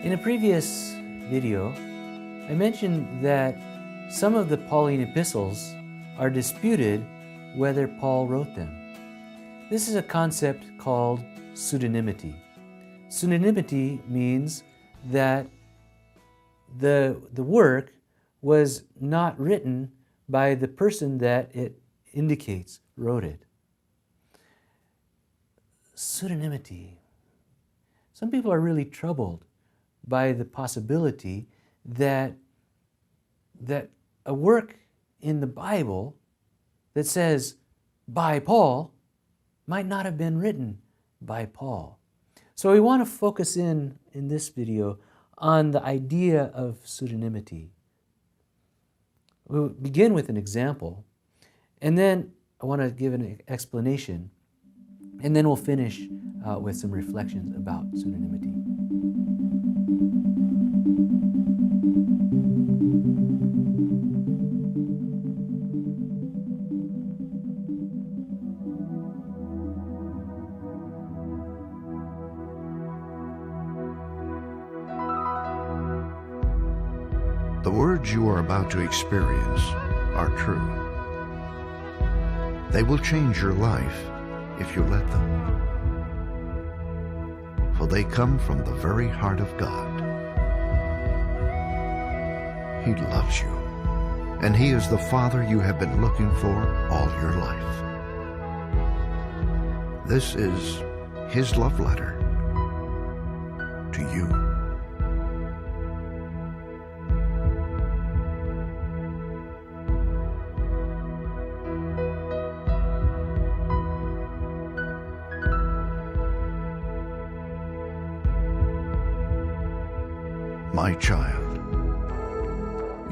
In a previous video, I mentioned that some of the Pauline epistles are disputed whether Paul wrote them. This is a concept called pseudonymity. Pseudonymity means that the work was not written by the person that it indicates wrote it. Pseudonymity. Some people are really troubled by the possibility that a work in the Bible that says by Paul might not have been written by Paul. So we want to focus in this video on the idea of pseudonymity. We'll begin with an example, and then I want to give an explanation, and then we'll finish with some reflections about pseudonymity. The words you are about to experience are true. They will change your life if you let them. For they come from the very heart of God. He loves you, and He is the Father you have been looking for all your life. This is His love letter to you. My child,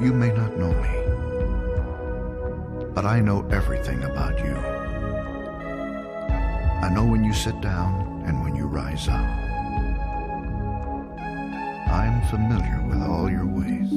you may not know me, but I know everything about you. I know when you sit down and when you rise up. I am familiar with all your ways.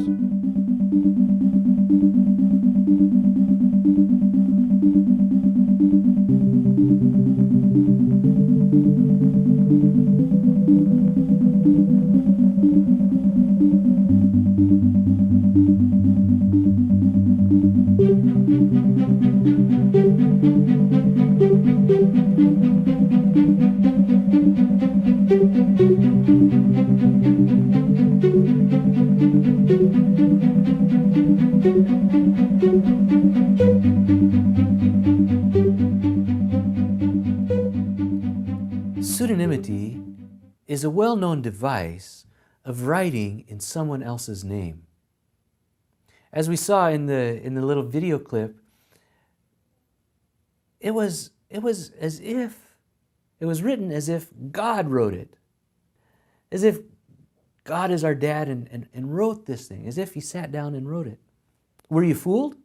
Pseudonymity is a well-known device of writing in someone else's name. As we saw in the little video clip, it was as if it was written as if God wrote it, as if God is our dad and wrote this thing, as if He sat down and wrote it. Were you fooled?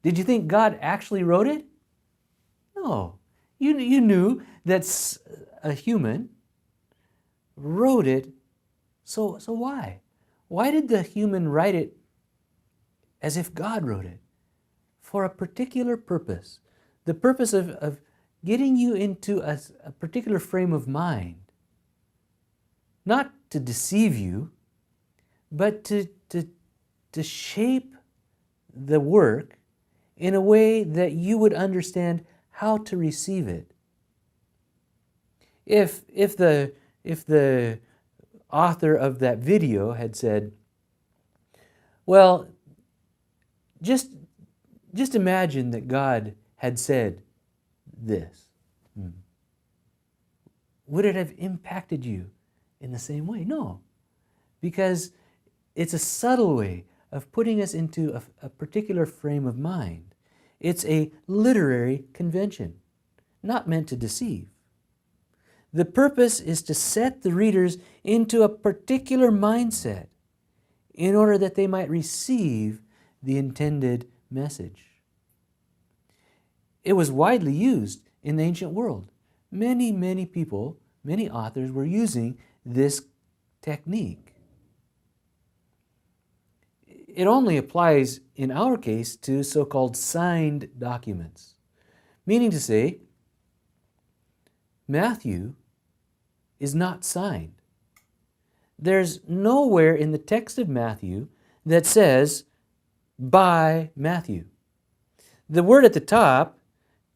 Did you think God actually wrote it? No. You knew that a human wrote it, so why? Why did the human write it as if God wrote it? For a particular purpose. The purpose of getting you into a particular frame of mind. Not to deceive you, but to shape the work in a way that you would understand how to receive it. If the author of that video had said, well, just imagine that God had said this, would it have impacted you in the same way? No, because it's a subtle way of putting us into a particular frame of mind. It's a literary convention, not meant to deceive. The purpose is to set the readers into a particular mindset in order that they might receive the intended message. It was widely used in the ancient world. Many people, many authors were using this technique. It only applies in our case to so-called signed documents, meaning to say, Matthew is not signed. there's nowhere in the text of Matthew that says, by Matthew. The word at the top,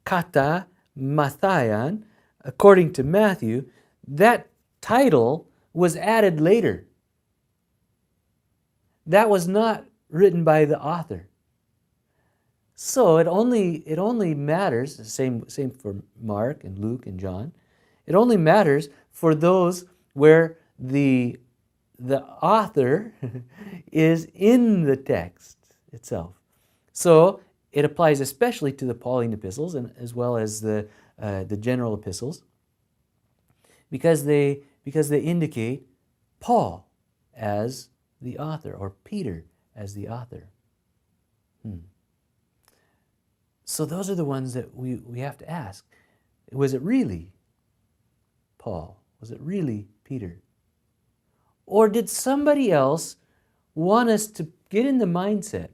kata mathayan, according to Matthew, that title was added later. That was not written by the author. So it only matters, same for Mark and Luke and John, it only matters for those where the author is in the text itself. So it applies especially to the Pauline epistles and as well as the general epistles, because they indicate Paul as the author or Peter as the author. So those are the ones that we have to ask. Was it really Paul? Was it really Peter? Or did somebody else want us to get in the mindset,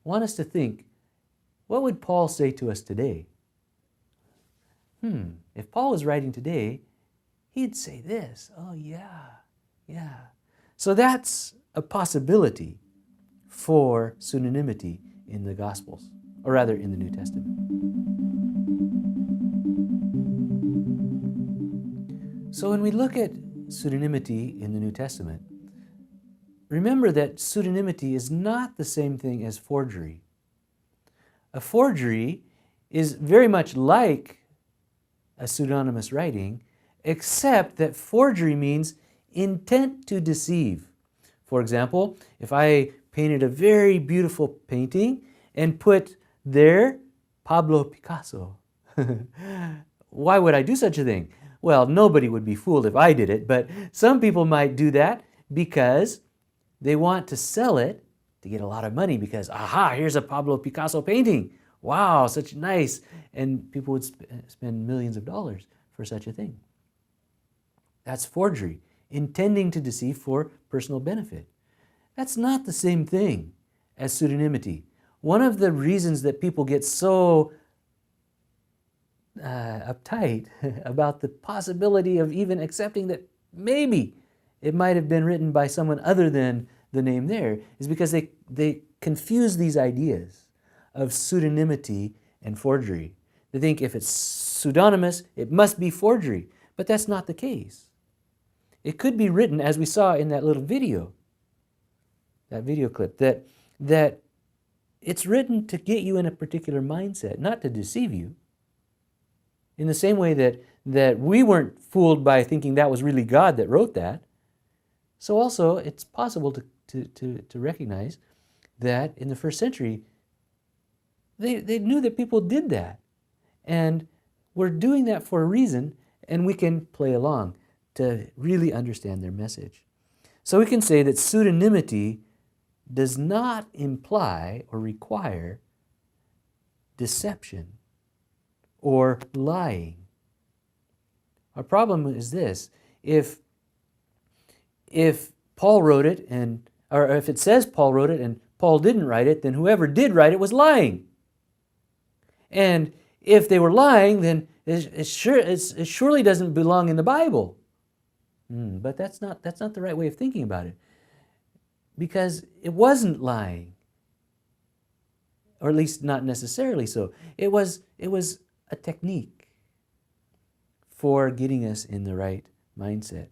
want us to think, what would Paul say to us today? If Paul was writing today, he'd say this. Oh yeah. So that's a possibility for pseudonymity in the Gospels, or rather in the New Testament. So when we look at pseudonymity in the New Testament, remember that pseudonymity is not the same thing as forgery. A forgery is very much like a pseudonymous writing, except that forgery means intent to deceive. For example, if I painted a very beautiful painting and put there Pablo Picasso, why would I do such a thing? Well, nobody would be fooled if I did it, but some people might do that because they want to sell it to get a lot of money because, aha, here's a Pablo Picasso painting. Wow, such nice. And people would spend millions of dollars for such a thing. That's forgery, intending to deceive for personal benefit. That's not the same thing as pseudonymity. One of the reasons that people get so uptight about the possibility of even accepting that maybe it might have been written by someone other than the name there is because they confuse these ideas of pseudonymity and forgery. They think if it's pseudonymous, it must be forgery, but that's not the case. It could be written, as we saw in that little video, that video clip, that it's written to get you in a particular mindset, not to deceive you. In the same way that we weren't fooled by thinking that was really God that wrote that. So also, it's possible to recognize that in the first century, they knew that people did that. And we're doing that for a reason, and we can play along to really understand their message. So we can say that pseudonymity does not imply or require deception or lying. Our problem is this: if Paul wrote it, or if it says Paul wrote it and Paul didn't write it, then whoever did write it was lying. And if they were lying, then it surely doesn't belong in the Bible. But that's not the right way of thinking about it, because it wasn't lying, or at least not necessarily so. It was a technique for getting us in the right mindset.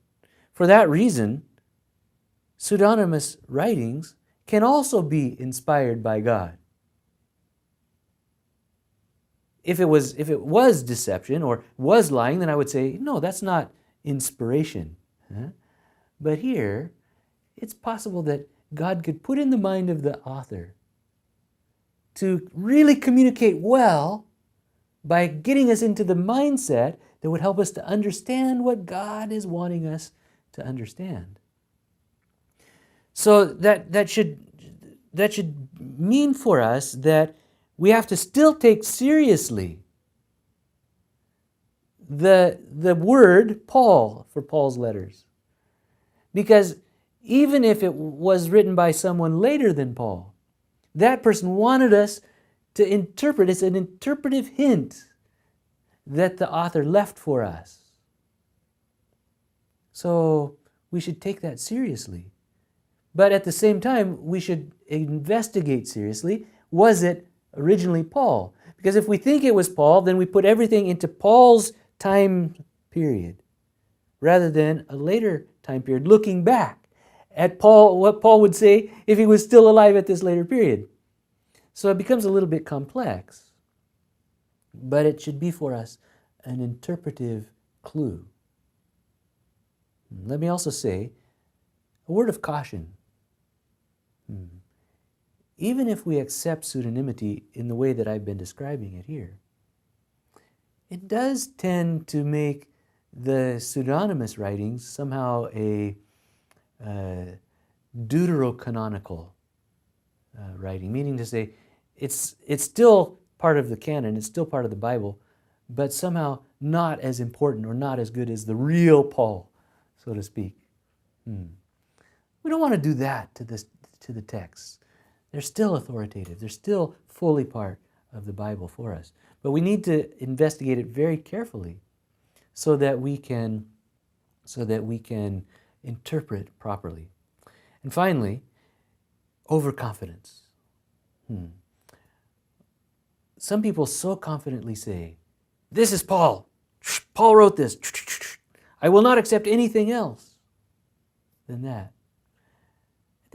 For that reason, pseudonymous writings can also be inspired by God. If it was deception or was lying, then I would say, no, that's not inspiration. But here, it's possible that God could put in the mind of the author to really communicate well by getting us into the mindset that would help us to understand what God is wanting us to understand. So that should mean for us that we have to still take seriously the word Paul for Paul's letters. Because even if it was written by someone later than Paul, that person wanted us to interpret. It's an interpretive hint that the author left for us. So we should take that seriously. But at the same time, we should investigate seriously, was it originally Paul? Because if we think it was Paul, then we put everything into Paul's time period, rather than a later time period, looking back at Paul, what Paul would say if he was still alive at this later period. So it becomes a little bit complex, but it should be for us an interpretive clue. Let me also say a word of caution. Even if we accept pseudonymity in the way that I've been describing it here, it does tend to make the pseudonymous writings somehow a deuterocanonical writing, meaning to say it's still part of the canon, it's still part of the Bible, but somehow not as important or not as good as the real Paul, so to speak. We don't want to do that to the text. They're still authoritative. They're still fully part of the Bible for us. But we need to investigate it very carefully so that we can interpret properly. And finally, overconfidence. Some people so confidently say, "This is Paul. Paul wrote this. I will not accept anything else than that." I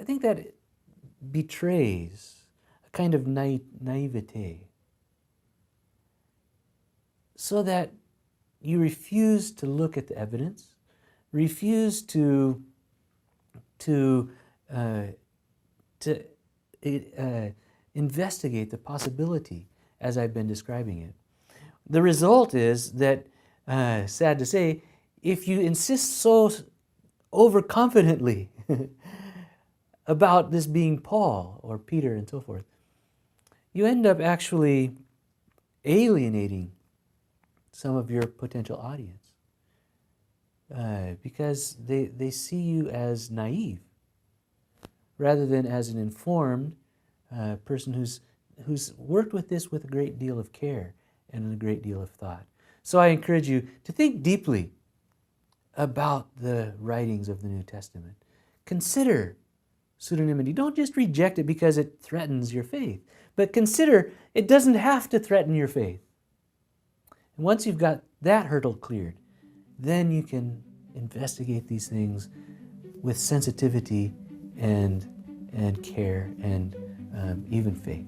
think that betrays a kind of naivete, so that you refuse to look at the evidence, refuse to investigate the possibility as I've been describing it. The result is that, sad to say, if you insist so overconfidently about this being Paul or Peter and so forth, you end up actually alienating some of your potential audience because they see you as naive rather than as an informed person who's worked with this with a great deal of care and a great deal of thought. So I encourage you to think deeply about the writings of the New Testament. Consider pseudonymity. Don't just reject it because it threatens your faith, but consider it doesn't have to threaten your faith. And once you've got that hurdle cleared, then you can investigate these things with sensitivity and care and even faith.